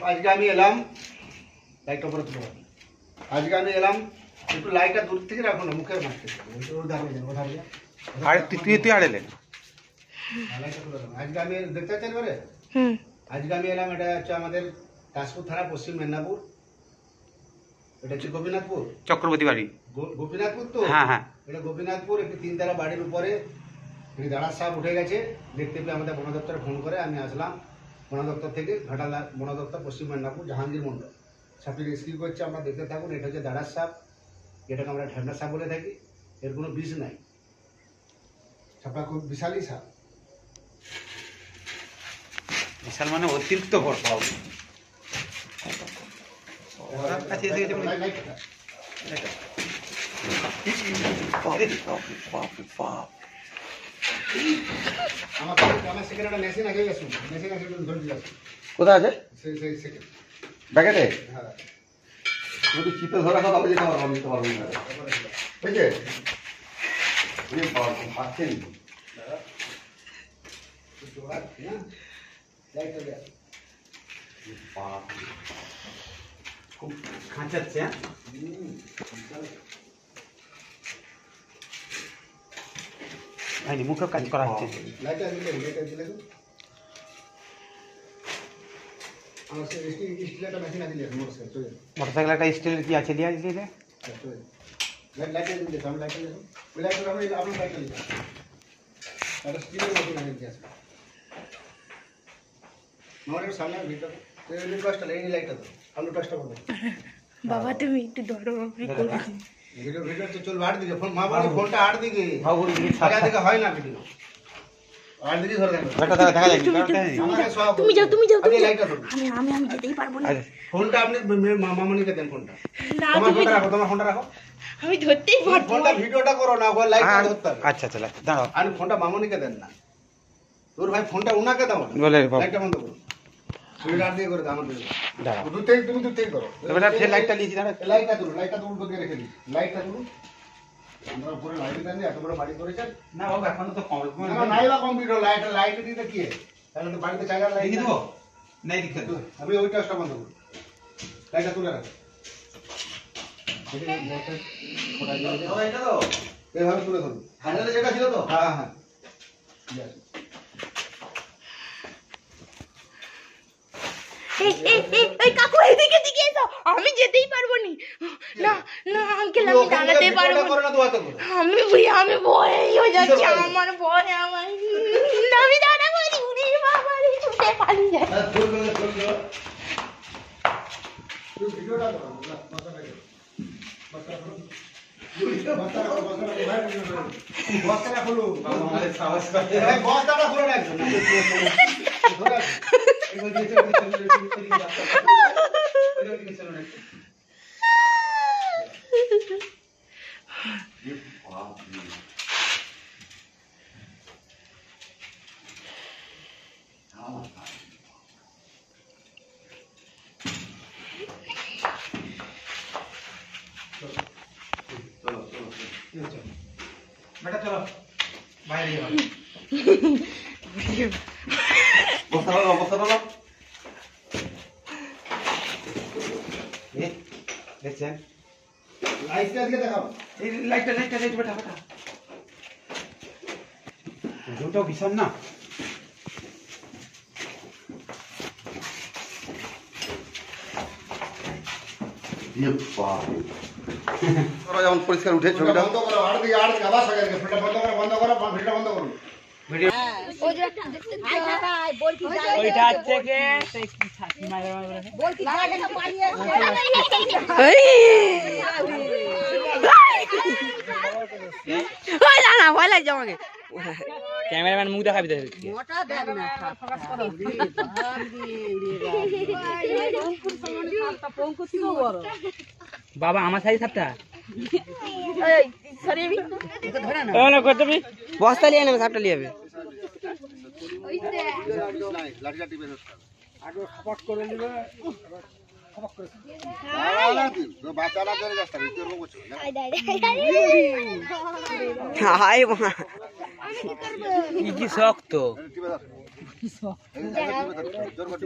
আজকে আমি এলাম লাইট অপরে তুলো। আজকে আমি এলাম একটু লাইটটা দূর থেকে রাখো না, মুখের মারতে আর তুই আড়েলে লাইটটা তুলে রাখো। আজকে আমি দেখতে চাচ্ছেন এবারে আজকে আমি এলাম, এটা হচ্ছে আমাদের কাশপুর থানা, পশ্চিম মেদিনীপুর। এটা হচ্ছে গোপীনাথপুর চক্রবর্তী বাড়ি। গোপীনাথপুর তো, হ্যাঁ হ্যাঁ, এটা গোপীনাথপুর। একটি 3 তলা বাড়ির উপরে দাঁড়ার সাপ উঠে গেছে। দেখতে পেয়ে আমাদের বন দপ্তরে ফোন করে আমি আসলাম। বন দপ্তর থেকে ঘাটালা বন দপ্তর, পশ্চিম মেদিনীপুর, জাহাঙ্গীর মন্ডল সাপটি রেস্কিউ করছে। আমরা দেখতে থাকুন। এটা হচ্ছে দাঁড়ার সাপ, এটাকে আমরা ঢ্যাবনা সাপ বলে থাকি। এর কোনো বিষ নাই, সাপটা খুব বিশালই সাপ। বিশাল মানে অতিরিক্ত বড় পাও। কোথায় আছে ব্যাগেটে? যদি চিপে ধরা কথা যেতে পারবো, নিতে পারবো না, বুঝছে? পাচ্ছেন খুব খাঁচাচ্ছে। হয়নি, মুখে কাজ করা হচ্ছে। মোটরসাইকেল একটা স্টিলের কি আছে দিয়ে দিলে বাবা তুমি একটু ধরো, চল আট দিকে ফোনটা আট দিকে হয় না ভিডিও। তুমি যাও, তুমি যাও, আমি যেতেই পারবো না। ফোনটা আপনি মামনিকে দেন। ফোনটা তোমার ফোনটা রাখো, তোমার ফোনটা রাখো। আমি ধরতেই পারবো না। ফোনটা ভিডিওটা করো না, ওই লাইটটা ধরতে হবে। আচ্ছা আচ্ছা, দাঁড়াও। আমি ফোনটা মামনিকে দেন না, তোর ভাই ফোনটা উনাকে দাও না, বলে লাইটটা বন্ধ করো। ভিডিওটা আর দিয়ে করে দাও আমাদের। দাঁড়াও, তুমি দুটেই করো। এবারে ফের লাইটটা লিয়েছি। দাঁড়াও, লাইটটা তুলুন উল্টো দিয়ে রেখে দিই। লাইটটা তুলুন। আমরা উপরে লাইট দেন, এত বড় বাড়ি করেছেন না বাবু, এখনো তো নাই বা কম্পিউটার লাইট দিতে কি তাহলে তো বাড়িতে চার্জার লাইট দেবো। নাই দিতে আমি ওই টাচটা বন্ধ করব। লাইটটা তুলে রাখ। এইভাবে তুলে ধরুন। হ্যান্ডেলে যেটা ছিল তো? হ্যাঁ হ্যাঁ। এই কাকু এদিকে দিকে এসো, আমি যেতেই পারবো না। না আঙ্কেল, আমি দাঁড়াতে পারবো না। আমি ভয়েই হয়ে যাচ্ছি, আমার ভয়। আমি দাঁড়াবো না, উনি বাবা ছুটে পালিয়ে যায়। বস্তাটা খুলো না একজন। বেটা চলো বাইরে যাবো। দেখছেন লাইটটা দিয়ে দেখাও। এই লাইটটা বেটা দুটো ভীষণ না। যেমন পরিষ্কার উঠে ছবিটা বন্ধ করো, আর দিকে আবার সাজার ফোনটা বন্ধ করো, ভিডিওটা বন্ধ করো। ওইটা হচ্ছে কি ভয় লাগছে আমাকে। ক্যামেরাম্যান মুখ দেখাবি। বাবা আমার সাইজ সাপটা বস্তা নিয়ে নেবে, সাপটা নিয়ে যাবে। কি শক্ত জোর করতে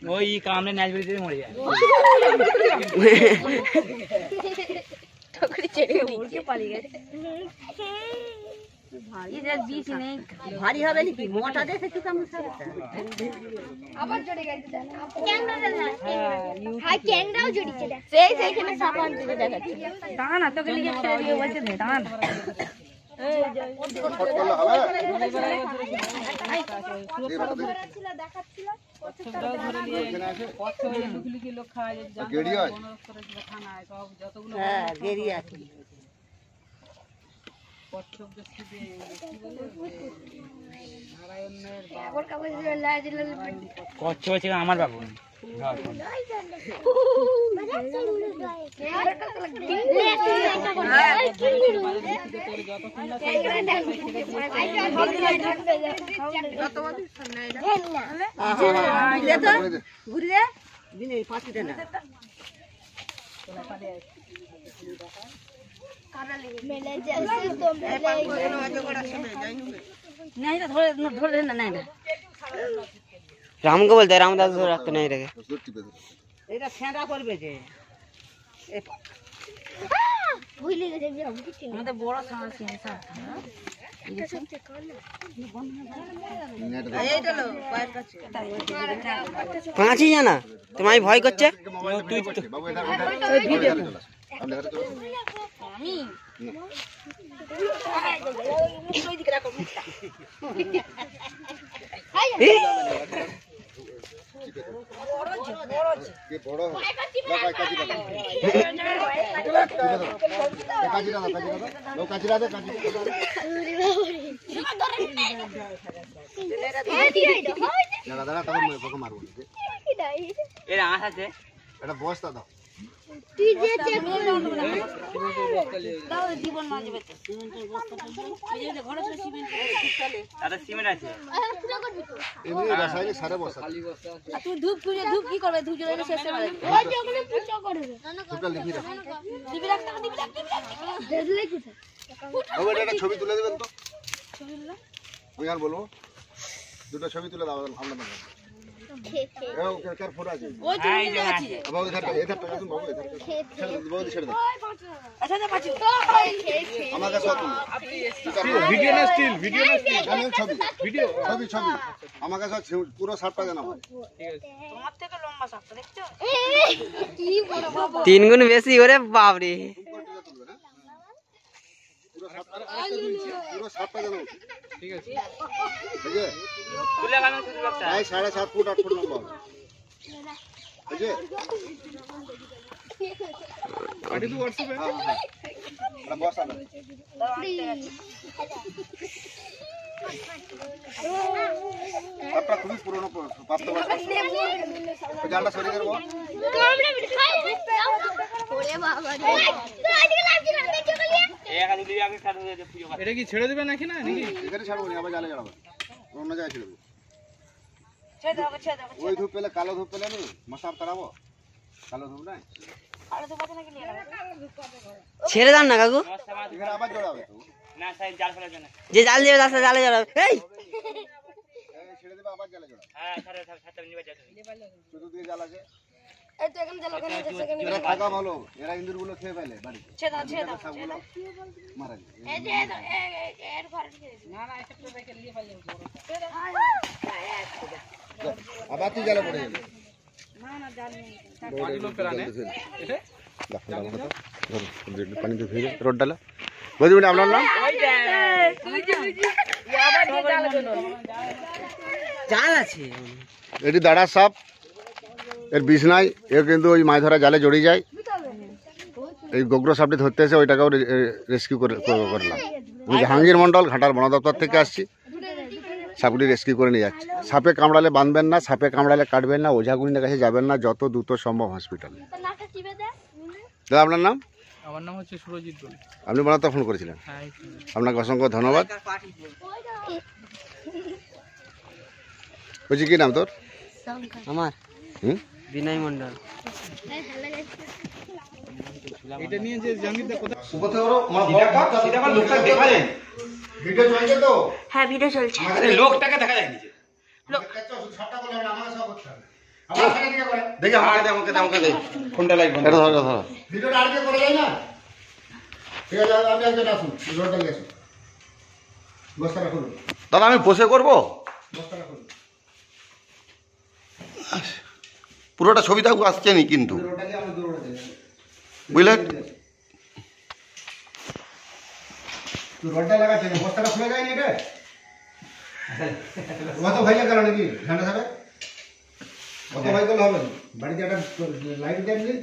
ওই কামড়ে ন্যাচ বেরিয়ে মরে যায়। ভারী হবে নাকি মোটা দেখে একটু কেমন আবার জড়ে গেছে ক্যাংরাও জড়িয়েছে সেই সেইখানে সাবান দিতে দেখাচ্ছে দাঁড়া না তোকে লিখে ছেড়ে দিয়ে বলছে নে দাঁড়া না ফট করলে হবে দেখাচ্ছিল এখানে আছে গেড়ি হয় হ্যাঁ গেরি আছে কচ্ছ হচ্ছে আমার বাবু। ঘুরি রে দিনে পাঁচি দেনা ধরে না নাই না রামকে বলতে রামদাস ধরে রাখতে নাই রেখে জোর টিপে ধরো এটা ফেঁদা করবে যে ভুলে গেছে আমাদের বড় সাহসী পাঁচই জানা তোমায় ভয় করছে বাবু এটা বড় কাজি মারবো এর আঁশ আছে এটা বস্তা দাও তুই যে চেক দাও জীবন মাঝবে তো ঘরে তো তাতে সিমেন্ট আছে এমনি রাসায়নিক সারে বস্তা আর তুই ধূপ কি করবে ধূপ জ্বলে শেষ করে দেবে ওই যে ওখানে পুজো করবে দুটো লিখি রাখো দিবি রাখতে দেখলে কোথায় বাবু এটা একটা ছবি তুলে দেবেন তো আমি আর বলবো দুটো ছবি তুলে দাও আমরা কার ফটো আছে ওই জন্য আছে বাবু এধার টাকা তুমি বাবু এধার ছেড়ে দাও বাবু ছেড়ে দাও আচ্ছা যা পাচ্ছি আমার কাছে অত ভিডিও না স্টিল ভিডিও না স্টিল আমি ছবি ভিডিও ছবি আমার কাছে পুরো 60 টাকা নাও তোমার থেকে লম্বা সাপটা দেখছো কি বড় বাবা তিন গুণ বেশি ওরে বাপরে পুরো 60 টাকা নাও ঠিক আছে ঠিক আছে তুলে গানো শুরু করতে প্রায় 7.5 ফুট 8 ফুট লম্বা হবে ঠিক আছে পাঠিয়ে দিও হোয়াটসঅ্যাপে হ্যাঁ এটা বসা দাও আপনার খুবই পুরনো প্রাপ্তবয়স্ক ওই জালটা সরিয়ে দেবো কামড়া বিট খাই ওরে বাবা রে তো আজকে লাগছে না দেখো গলিয়ে এক আধ দিবি আগে কাটে দে পুজো করে এটা কি ছেড়ে দেবে নাকি না নাকি এখানে ছাড়বো না আবার জালে জড়াবো অন্য জায়গায় ছেড়ে দেবো ছেড়ে দাও ওই ধূপ পেলে কালো ধূপ পেলে নি মশার তাড়াবো কালো ধূপ নাই আরে তো বাজে নাকি নিয়ে ছেড়ে দাও না কাকু এখানে আবার জড়াবে তো না সাই জাল ফেলে দেন যে জাল দিবে তার সাথে জালে যাবে এই ছেড়ে দেবে আবার জালে জড়াবে হ্যাঁ ছাড়ে ছাড়তে নিবে যাবে শুধু দিয়ে জাল আছে এই তো এখানে জাল ওখানে সেখানে এরা থাকা ভালো এরা ইন্দুরগুলো খেয়ে ফেলে বাড়িতে ছেড়ে দাও সবগুলো মারা যায় এই যে এর ঘরে ঢুকে গেছে না না এটা তো দেখে নিয়ে ফেলে আবার তুই জালে পড়ে যাবে না না জাল নেই পানিলো প্রাণে এটা পানি তো ফেলে রোড ডালা বুঝলি মানে আপনার নাম জাল আছে এটি দাঁড়া সাপ এর বিষ নাই এর কিন্তু ওই মাছ ধরা জালে জড়িয়ে যায় এই গোগ্র সাপটি ধরতে এসে ওইটাকেও রেস্কিউ করলাম আমি জাহাঙ্গীর মন্ডল ঘাটাল বন দপ্তর থেকে আসছি সাপটি রেস্কিউ করে নিয়ে যাচ্ছি সাপে কামড়ালে বাঁধবেন না সাপে কামড়ালে কাটবেন না ওঝাগুনির কাছে যাবেন না যত দ্রুত সম্ভব হসপিটালে নাটা চিবে দে দাদা আপনার নাম আমার নাম হচ্ছে সুরজিৎ দোল আপনি বন দপ্তর ফোন করেছিলেন হ্যাঁ আপনাকে অসংখ্য ধন্যবাদ বলছি কি নাম তোর আমার হুম বিনয় মন্ডল এটা নিয়ে যে জামিনটা কোথায় কোথায় লোকটা দেখা যায় ভিডিও চলছে তো হ্যাঁ ভিডিও চলছে। আমাদের লোকটাকে দেখা যায়নি যে। আমাদের কাছে শুধু সবটা বলে হবে না, আমাকে সব করতে হবে। আমার সাথে দিকে করে দেখি আমাকে দে ফোনটা লাইভ বন্ধ। এটা ধরো ভিডিওটা আর কে করে যায় না। ঠিক আছে, আপনি একজন আসুন, রোডটা নিয়ে আসুন, বস্তাটা খুলুন, দাদা আমি বসে করব, বস্তাটা খুলুন, পুরোটা ছবিটা আসছে নি কিন্তু, রোডটা দিয়ে আমরা দূরে যাই। বুঝলেন? তুই রোডটা লাগাচ্ছে না, বস্তাটা খুলে যায়নি রে। অত ভয় কারণ নাকি ঠান্ডা থাকে, অত ভয় করলে হবে না। বাড়িতে একটা লাইট দেন নি,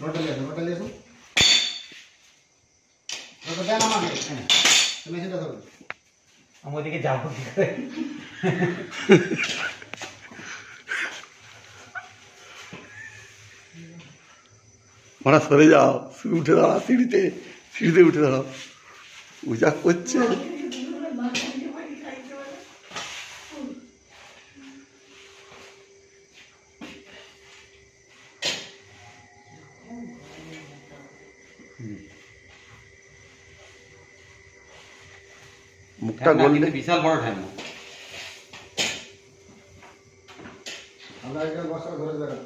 রোডটা নিয়ে আসুন, রোডটা নিয়ে আসুন, রোডটা দেন আমাকে, তুমি সেটা ধরুন। আমি ওদিকে যাবো কি করে? মানে সরে যাও, উঠে দাঁড়া, সিঁড়িতে উঠে দাঁড়াও, পূজা করছে। মুখটা গললে বিশাল বড় ঠান্ডা। আমরা এখানে বস্তাটা ধরে দেবেন।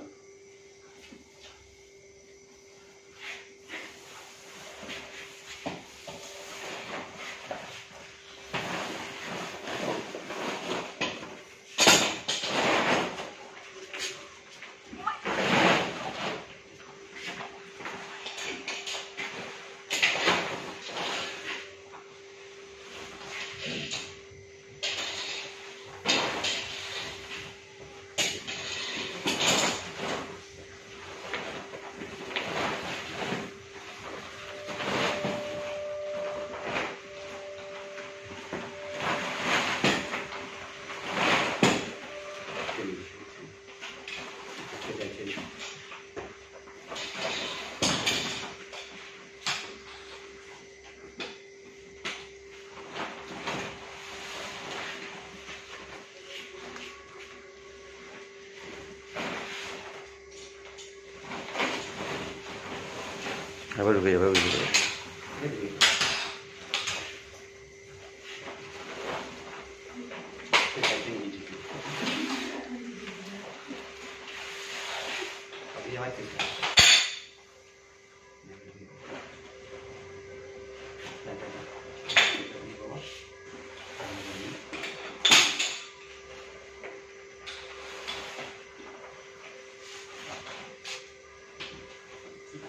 এবার ঢুকে যাবে, ঢুকে যাবে।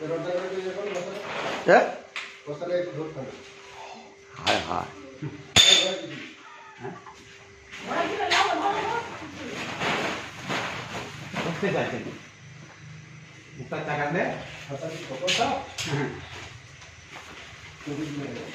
রোডটা করে দিয়ে যাবেন, হ্যাঁ, বস্তাটা একটু ধরতে হবে। হায় হায়, বুঝতে চাইছেন মুখটা তাকালে হাতটা কি কপড়টা? হ্যাঁ খুবই দিয়ে দেবেন।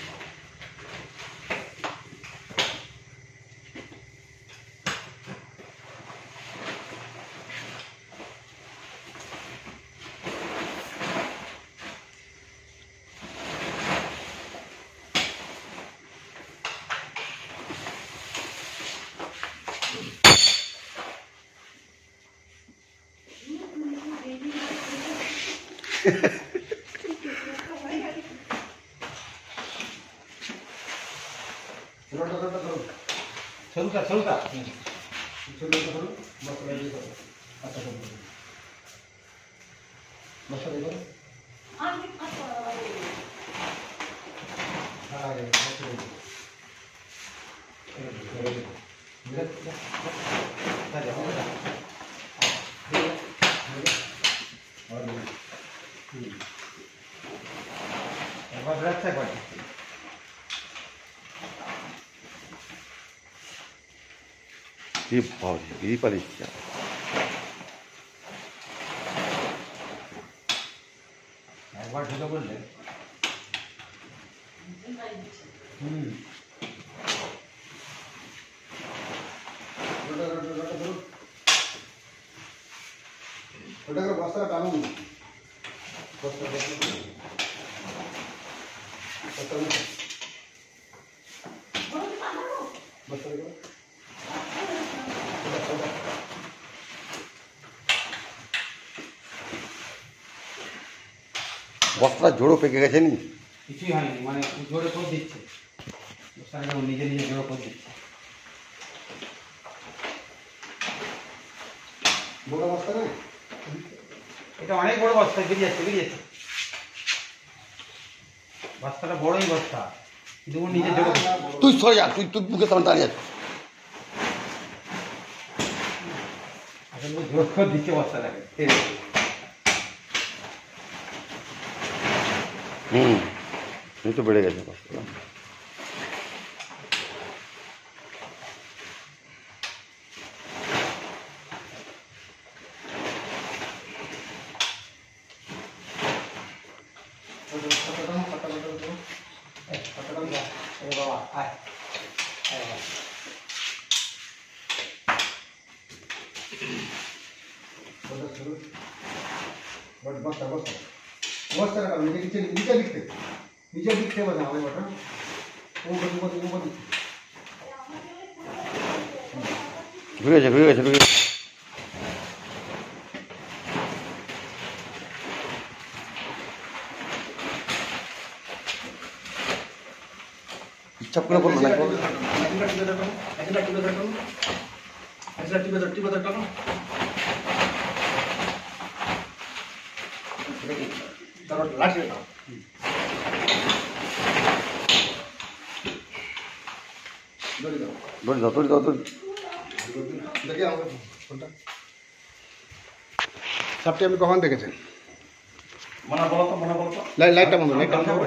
রোডটা ধরুন, সরুটা রোডটা ধরুন, বস্তাটা দিয়ে ধরুন। আচ্ছা ধরুন, বস্তা দিয়ে ধরুন। হ্যাঁ, বস্তা দিয়ে ধরুন। একবার বেড়াচ্ছে একবার কি ভাব, কি পারিস একবার ঢুকে বললে রোডটা ধরুন, ওটা করে বস্তাটা টানুন, বস্তা বস্তাটা জোড়ো পেকে গেছে নি? কিছুই হয়নি, মানে জোরে করে দিচ্ছে, বস্তাটা নিজে নিজে জোরে করে দিচ্ছে। বড় বস্তা না, এটা অনেক বড় বস্তা, বেরিয়ে যাচ্ছে বেরিয়ে যাচ্ছে, বস্তাটা বড়ই বস্তা, কিন্তু ও নিজে জোরে দিচ্ছে। তুই সরে যা, তুই তুই বুকে সামনে দাঁড়িয়ে আছিস। আসলে ও জোর করে দিচ্ছে বস্তাটাকে। এই তো বেড়ে গেছে বস্তাটা। বাবা আয়, বস্তা বস্তা বস্তা রাখা, নিচে নিচে লিখতে, নিচে লিখতে হবে আমাদের বটা ঢুকে গেছে ঢুকে গেছে ঢুকে গেছে। ইচ্ছা করে বললো না দড়ি দাও দড়ি দাও দড়ি। সাপটি আপনি কখন দেখেছেন? মনে বলো তো মনে বলো তো। লাইটটা বন্ধ, লাইটটা বন্ধ করো,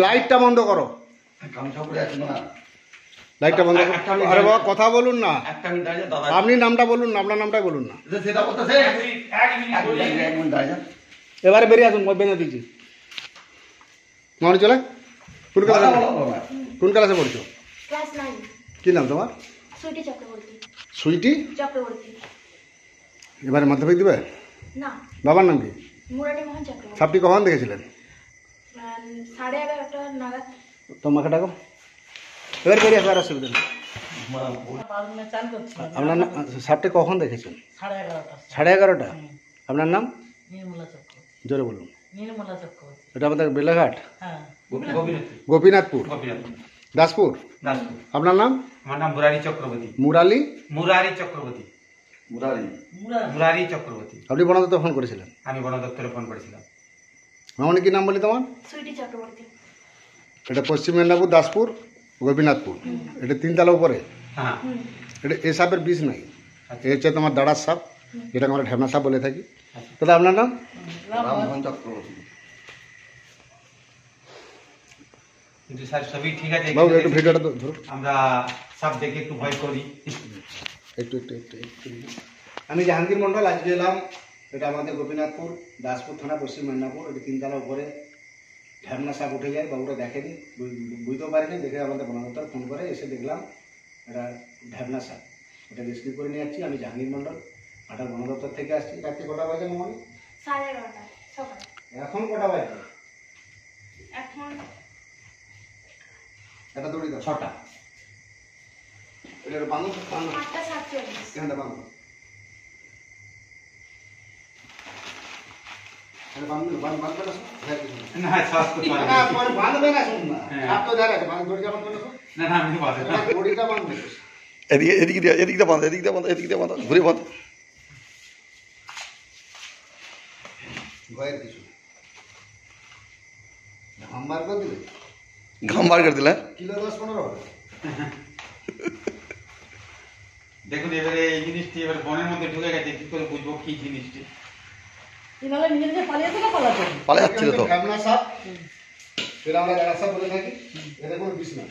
লাইটটা বন্ধ করো, গামছা পরে আছে না। লাইটটা বন্ধ করো। আরে বাবা কথা বলুন না, একটা মিনিট দাঁড়িয়ে দাদা। আপনি নামটা বলুন না, আপনার নামটাই বলুন না। সেটা বলতেছে এক মিনিট দাঁড়িয়ে। এবারে বেরিয়ে আসুন, বেঁধে দিচ্ছি মনে চলে। কোন ক্লাসে, কোন ক্লাসে পড়ছো? ক্লাস 9 কি নাম তোমার? সুইটি চক্রবর্তী। সুইটি চক্রবর্তী এবারে মাধ্যমিক দিবে? না, বাবার নাম কি? মুরারি মোহন চক্রবর্তী। সাপটি কখন দেখেছিলেন? 11:30 নাগাদ। তোমাকে ডাকো, এবার বেরিয়ে আসবে, আর অসুবিধা নেই। বাথরুমে চান করছি আপনার নাম, সাপটি কখন দেখেছেন? 11:30 11:30। আপনার নাম? নির্মলা চক্রবর্তী। জোরে বলুন। নির্মলা চক্রবর্তী। এটা আমাদের বেলাঘাট, হ্যাঁ, গোপীনাথপুর, গোপীনাথপুর, দাসপুর। দাসপুর। আপনার নাম? আমার নাম মুরারি চক্রবর্তী। মুরালি মুরারি চক্রবর্তী। মুরারি মুরারি চক্রবর্তী। আপনি বন দপ্তরে ফোন করেছিলেন? আমি বন দপ্তরে ফোন করেছিলাম। মামনি কি নাম বলি তোমার? সুইটি চক্রবর্তী। এটা পশ্চিম মেদিনীপুর, দাসপুর, গোপীনাথপুর। এটা 3 তলা উপরে। হ্যাঁ, এটা এ সাপের বিষ নাই, এ হচ্ছে তোমার দাঁড়ার সাপ, যেটাকে আমরা ঢ্যাবনা সাপ বলে থাকি। তাহলে আপনার নাম? রামমোহন চক্রবর্তী। কিন্তু স্যার সবই ঠিক আছে, বাবু একটু ভিডিওটা ধরো, আমরা সাপ দেখে একটু ভয় করি। একটু একটু একটু একটু। আমি জাহাঙ্গীর মন্ডল, আজকে এলাম, এটা আমাদের গোপীনাথপুর, দাসপুর থানা, পশ্চিম মেদিনীপুর। এটা 3 তলা উপরে ঢ্যাবনা সাপ উঠে যায়, বাবুরা দেখেনি, বুঝতেও পারেনি, দেখে আমাদের বন দপ্তর ফোন করে, এসে দেখলাম এটা ঢ্যাবনা সাপ। এটা রেস্কিউ করে নিয়ে যাচ্ছি। আমি জাহাঙ্গীর মন্ডল, আটার বন দপ্তর থেকে আসছি। রাত্রি কটা বাজে মামনি? 11:30 সকালে। এখন কটা বাজে? এখন এটা দৌড়ি দাও, 6টা। এটা বাংলো বাংলো 8:47। এখানটা বাংলো, এটা বাংলো বাংলো না, হ্যাঁ না, শ্বাস করতে পারি না, না। তোমার বাঁধবে না, শুনুন না, হ্যাঁ। সাপ তো দেখা আছে, বাঁধ দড়িটা বাঁধবে না, না, না, আমি বাঁধবো না। দড়িটা বাঁধবে। এদিকে এদিকে দিয়ে এদিকে দিয়ে বাঁধো এদিকে দিয়ে বাঁধো এদিকে দিয়ে বাঁধো ঘুরে বাঁধো। ভয়ের কিছু ঘাম বার করে দিলে ঘাম বার করে দিলে কিলো 10-15 হবে। দেখুন এবারে এই জিনিসটি এবার বনের মধ্যে ঢুকে গেছে, কি করে বুঝবো কি জিনিসটি? ইনারা নিজে নিজে পালিয়েছে না পালাতো? পালা যাচ্ছিল তো। ঢ্যাবনা সাপ, এটা আমরা জায়গা সাপ বলে থাকি। এদের কোনো বিষ না।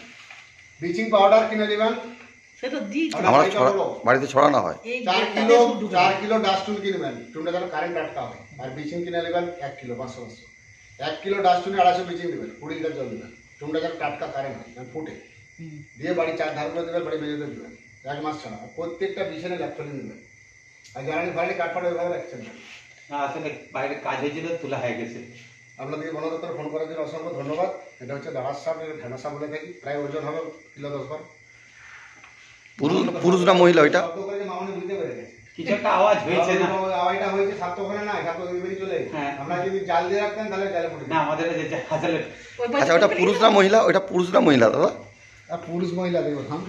ব্লিচিং পাউডার কিনে নেবেন, সে তো দি আমরা বাড়িতে ছড়ানো হয়। এই 4 কিলো ডাস্টুন কিনবেন, টুনটা যেন কারেন্ট আটকা হয়। আর ব্লিচিং কিনে নেবেন 1 কিলো, 500 1 কিলো ডাস্টুনে 250 ব্লিচিং দেবেন, 20 লিটার জল দেবেন, টুনটা যেন টাটকা কারেন্ট হয়, যেন ফুটে, দিয়ে বাড়ি 4 ধার করে দেবেন, বাড়ি বেজে দেবেন 1 মাস ছাড়া। আর প্রত্যেকটা বিছানে ল্যাপটপে নেবেন। আর জ্বালানি ফালানি কাঠফাট ওইভাবে রাখছেন না। না, আসলে বাইরে কাজ হয়েছিল, তোলা হয়ে গেছে। আপনাদেরকে বন দপ্তরে ফোন করার জন্য অসংখ্য ধন্যবাদ। এটা হচ্ছে দাঁড়ার সাপ, এটা ঢেনা সাপ বলে থাকি। প্রায় ওজন হবে কিলো 10 বার। পুরুষ না মহিলা ওইটা? শব্দ করে যে মামনি বুঝতে পেরে গেছে। কি কিছু একটা আওয়াজ হয়েছে না আওয়াজটা হয়েছে সাপ তো ওখানে না, সাপ তো বেরিয়ে চলে গেছে। হ্যাঁ। আমরা যদি জাল দিয়ে রাখতেন তাহলে জালে পড়ে না আমাদের যে হাজালে আচ্ছা ওটা পুরুষ না মহিলা? ওটা পুরুষ না মহিলা দাদা? আর পুরুষ মহিলা দেখো ধান